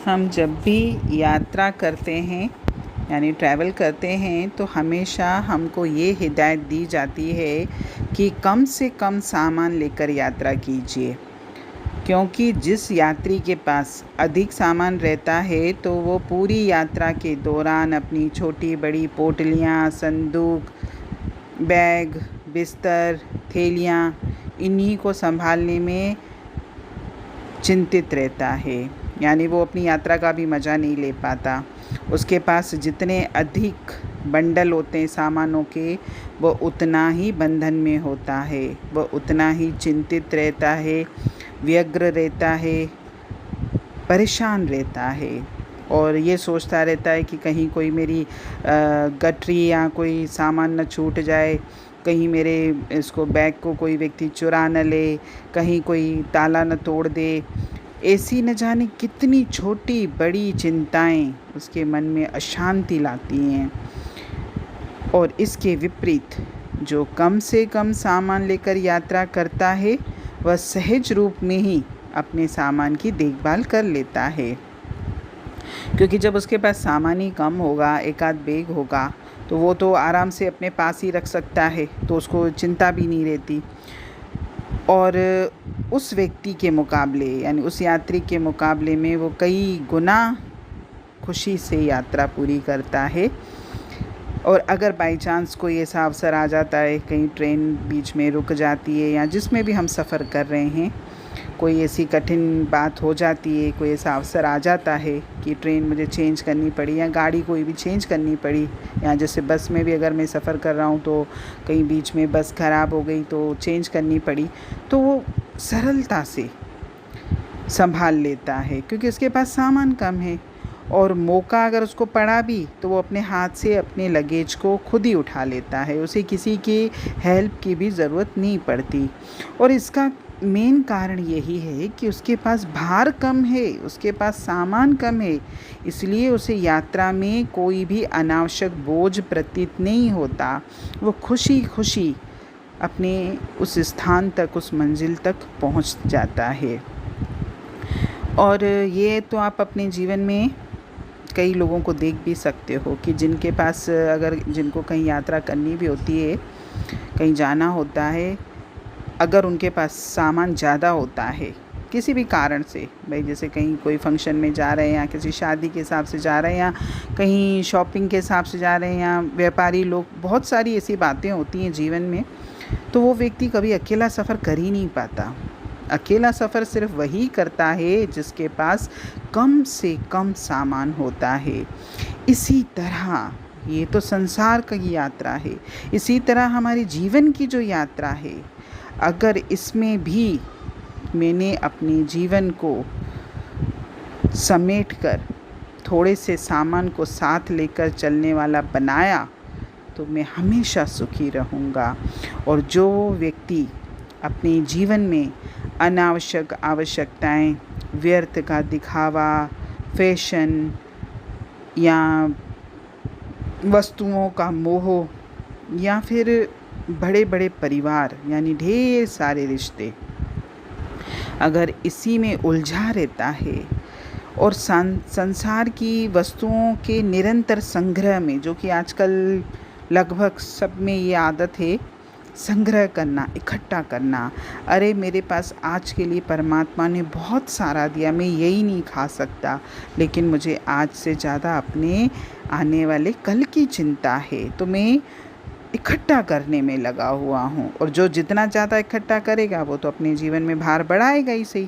हम जब भी यात्रा करते हैं यानी ट्रैवल करते हैं तो हमेशा हमको ये हिदायत दी जाती है कि कम से कम सामान लेकर यात्रा कीजिए, क्योंकि जिस यात्री के पास अधिक सामान रहता है तो वो पूरी यात्रा के दौरान अपनी छोटी बड़ी पोटलियाँ, संदूक, बैग, बिस्तर, थैलियाँ इन्हीं को संभालने में चिंतित रहता है। यानी वो अपनी यात्रा का भी मज़ा नहीं ले पाता। उसके पास जितने अधिक बंडल होते हैं सामानों के, वो उतना ही बंधन में होता है, वो उतना ही चिंतित रहता है, व्यग्र रहता है, परेशान रहता है और ये सोचता रहता है कि कहीं कोई मेरी गठरी या कोई सामान न छूट जाए, कहीं मेरे इसको बैग को कोई व्यक्ति चुरा न ले, कहीं कोई ताला न तोड़ दे। ऐसी न जाने कितनी छोटी बड़ी चिंताएं उसके मन में अशांति लाती हैं। और इसके विपरीत जो कम से कम सामान लेकर यात्रा करता है वह सहज रूप में ही अपने सामान की देखभाल कर लेता है, क्योंकि जब उसके पास सामान ही कम होगा, एक आध बैग होगा, तो वो तो आराम से अपने पास ही रख सकता है, तो उसको चिंता भी नहीं रहती। और उस व्यक्ति के मुकाबले यानी उस यात्री के मुकाबले में वो कई गुना खुशी से यात्रा पूरी करता है। और अगर बाई चांस कोई ऐसा अवसर आ जाता है, कहीं ट्रेन बीच में रुक जाती है या जिसमें भी हम सफ़र कर रहे हैं, कोई ऐसी कठिन बात हो जाती है, कोई ऐसा अवसर आ जाता है कि ट्रेन मुझे चेंज करनी पड़ी या गाड़ी कोई भी चेंज करनी पड़ी, या जैसे बस में भी अगर मैं सफ़र कर रहा हूँ तो कहीं बीच में बस ख़राब हो गई तो चेंज करनी पड़ी, तो वो सरलता से संभाल लेता है क्योंकि उसके पास सामान कम है। और मौका अगर उसको पड़ा भी तो वो अपने हाथ से अपने लगेज को खुद ही उठा लेता है, उसे किसी की हेल्प की भी ज़रूरत नहीं पड़ती। और इसका मेन कारण यही है कि उसके पास भार कम है, उसके पास सामान कम है, इसलिए उसे यात्रा में कोई भी अनावश्यक बोझ प्रतीत नहीं होता। वो खुशी खुशी अपने उस स्थान तक, उस मंजिल तक पहुंच जाता है। और ये तो आप अपने जीवन में कई लोगों को देख भी सकते हो कि जिनके पास जिनको कहीं यात्रा करनी भी होती है, कहीं जाना होता है, अगर उनके पास सामान ज़्यादा होता है किसी भी कारण से, भाई जैसे कहीं कोई फंक्शन में जा रहे हैं या किसी शादी के हिसाब से जा रहे हैं या कहीं शॉपिंग के हिसाब से जा रहे हैं या व्यापारी लोग, बहुत सारी ऐसी बातें होती हैं जीवन में, तो वो व्यक्ति कभी अकेला सफ़र कर ही नहीं पाता। अकेला सफ़र सिर्फ वही करता है जिसके पास कम से कम सामान होता है। इसी तरह ये तो संसार की यात्रा है, इसी तरह हमारे जीवन की जो यात्रा है, अगर इसमें भी मैंने अपने जीवन को समेटकर थोड़े से सामान को साथ लेकर चलने वाला बनाया तो मैं हमेशा सुखी रहूँगा। और जो व्यक्ति अपने जीवन में अनावश्यक आवश्यकताएं, व्यर्थ का दिखावा, फैशन या वस्तुओं का मोह या फिर बड़े बड़े परिवार यानी ढेर सारे रिश्ते, अगर इसी में उलझा रहता है और संसार की वस्तुओं के निरंतर संग्रह में, जो कि आजकल लगभग सब में ये आदत है, संग्रह करना, इकट्ठा करना। अरे मेरे पास आज के लिए परमात्मा ने बहुत सारा दिया, मैं यही नहीं खा सकता, लेकिन मुझे आज से ज़्यादा अपने आने वाले कल की चिंता है, तो मैं इकट्ठा करने में लगा हुआ हूँ। और जो जितना ज़्यादा इकट्ठा करेगा वो तो अपने जीवन में भार बढ़ाएगा ही सही।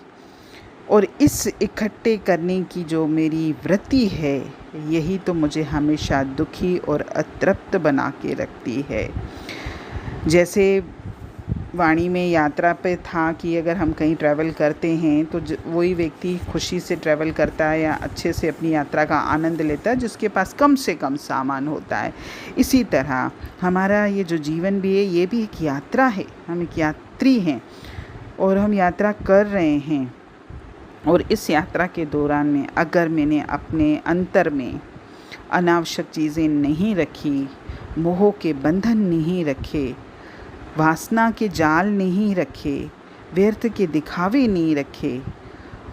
और इस इकट्ठे करने की जो मेरी वृत्ति है, यही तो मुझे हमेशा दुखी और अतृप्त बना के रखती है। जैसे वाणी में यात्रा पे था कि अगर हम कहीं ट्रैवल करते हैं तो वही व्यक्ति खुशी से ट्रैवल करता है या अच्छे से अपनी यात्रा का आनंद लेता है जिसके पास कम से कम सामान होता है। इसी तरह हमारा ये जो जीवन भी है, ये भी एक यात्रा है, हम एक यात्री हैं और हम यात्रा कर रहे हैं। और इस यात्रा के दौरान में अगर मैंने अपने अंतर में अनावश्यक चीज़ें नहीं रखी, मोह के बंधन नहीं रखे, वासना के जाल नहीं रखे, व्यर्थ के दिखावे नहीं रखे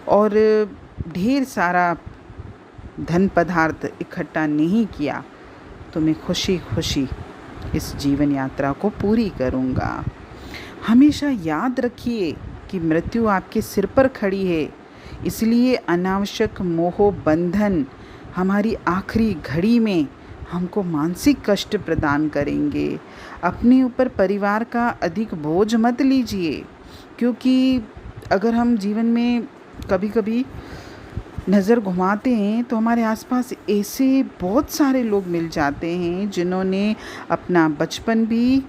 और ढेर सारा धन पदार्थ इकट्ठा नहीं किया तो मैं खुशी खुशी इस जीवन यात्रा को पूरी करूँगा। हमेशा याद रखिए कि मृत्यु आपके सिर पर खड़ी है, इसलिए अनावश्यक मोह बंधन हमारी आखिरी घड़ी में हमको मानसिक कष्ट प्रदान करेंगे। अपने ऊपर परिवार का अधिक बोझ मत लीजिए, क्योंकि अगर हम जीवन में कभी कभी नज़र घुमाते हैं तो हमारे आसपास ऐसे बहुत सारे लोग मिल जाते हैं जिन्होंने अपना बचपन भी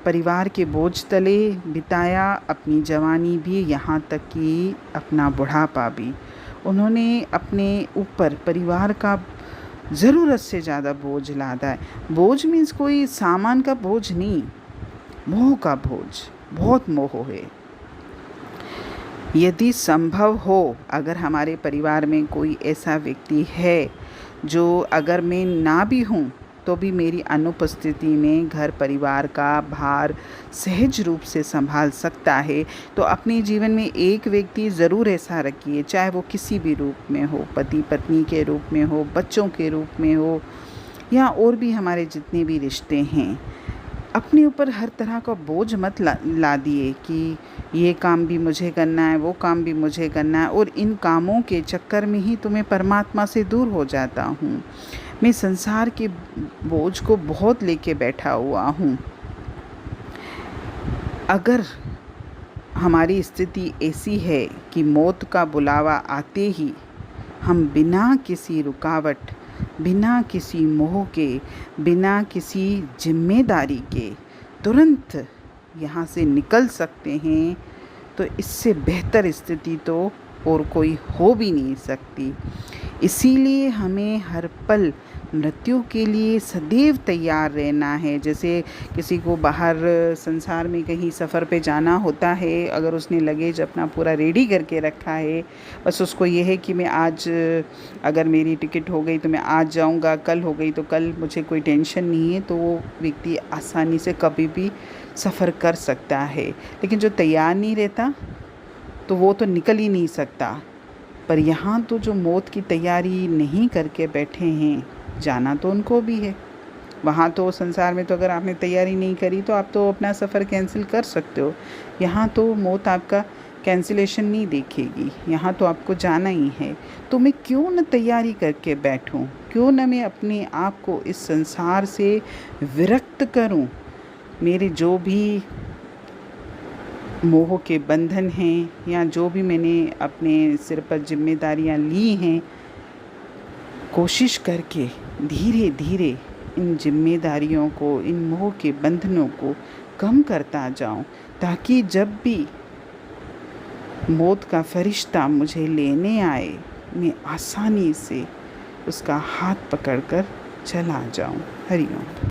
परिवार के बोझ तले बिताया, अपनी जवानी भी, यहाँ तक कि अपना बुढ़ापा भी। उन्होंने अपने ऊपर परिवार का ज़रूरत से ज़्यादा बोझ लादा है। बोझ मीन्स कोई सामान का बोझ नहीं, मोह का बोझ, बहुत मोह है। यदि संभव हो, अगर हमारे परिवार में कोई ऐसा व्यक्ति है जो अगर मैं ना भी हूँ तो भी मेरी अनुपस्थिति में घर परिवार का भार सहज रूप से संभाल सकता है, तो अपने जीवन में एक व्यक्ति ज़रूर ऐसा रखिए, चाहे वो किसी भी रूप में हो, पति पत्नी के रूप में हो, बच्चों के रूप में हो, या और भी हमारे जितने भी रिश्ते हैं। अपने ऊपर हर तरह का बोझ मत ला दिए कि ये काम भी मुझे करना है, वो काम भी मुझे करना है, और इन कामों के चक्कर में ही तो मैं परमात्मा से दूर हो जाता हूँ। मैं संसार के बोझ को बहुत लेके बैठा हुआ हूँ। अगर हमारी स्थिति ऐसी है कि मौत का बुलावा आते ही हम बिना किसी रुकावट, बिना किसी मोह के, बिना किसी जिम्मेदारी के तुरंत यहाँ से निकल सकते हैं, तो इससे बेहतर स्थिति तो और कोई हो भी नहीं सकती। इसीलिए हमें हर पल मृत्यु के लिए सदैव तैयार रहना है। जैसे किसी को बाहर संसार में कहीं सफ़र पे जाना होता है, अगर उसने लगेज अपना पूरा रेडी करके रखा है, बस उसको ये है कि मैं आज, अगर मेरी टिकट हो गई तो मैं आज जाऊंगा, कल हो गई तो कल, मुझे कोई टेंशन नहीं है, तो वो व्यक्ति आसानी से कभी भी सफ़र कर सकता है। लेकिन जो तैयार नहीं रहता तो वो तो निकल ही नहीं सकता। पर यहाँ तो जो मौत की तैयारी नहीं करके बैठे हैं, जाना तो उनको भी है। वहाँ तो संसार में तो अगर आपने तैयारी नहीं करी तो आप तो अपना सफ़र कैंसिल कर सकते हो। यहाँ तो मौत आपका कैंसिलेशन नहीं देखेगी, यहाँ तो आपको जाना ही है। तो मैं क्यों न तैयारी करके बैठूं, क्यों न मैं अपने आप को इस संसार से विरक्त करूं। मेरे जो भी मोह के बंधन हैं, या जो भी मैंने अपने सिर पर जिम्मेदारियां ली हैं, कोशिश करके धीरे धीरे इन जिम्मेदारियों को, इन मोह के बंधनों को कम करता जाऊं, ताकि जब भी मौत का फरिश्ता मुझे लेने आए, मैं आसानी से उसका हाथ पकड़कर चला जाऊं। हरि ओम।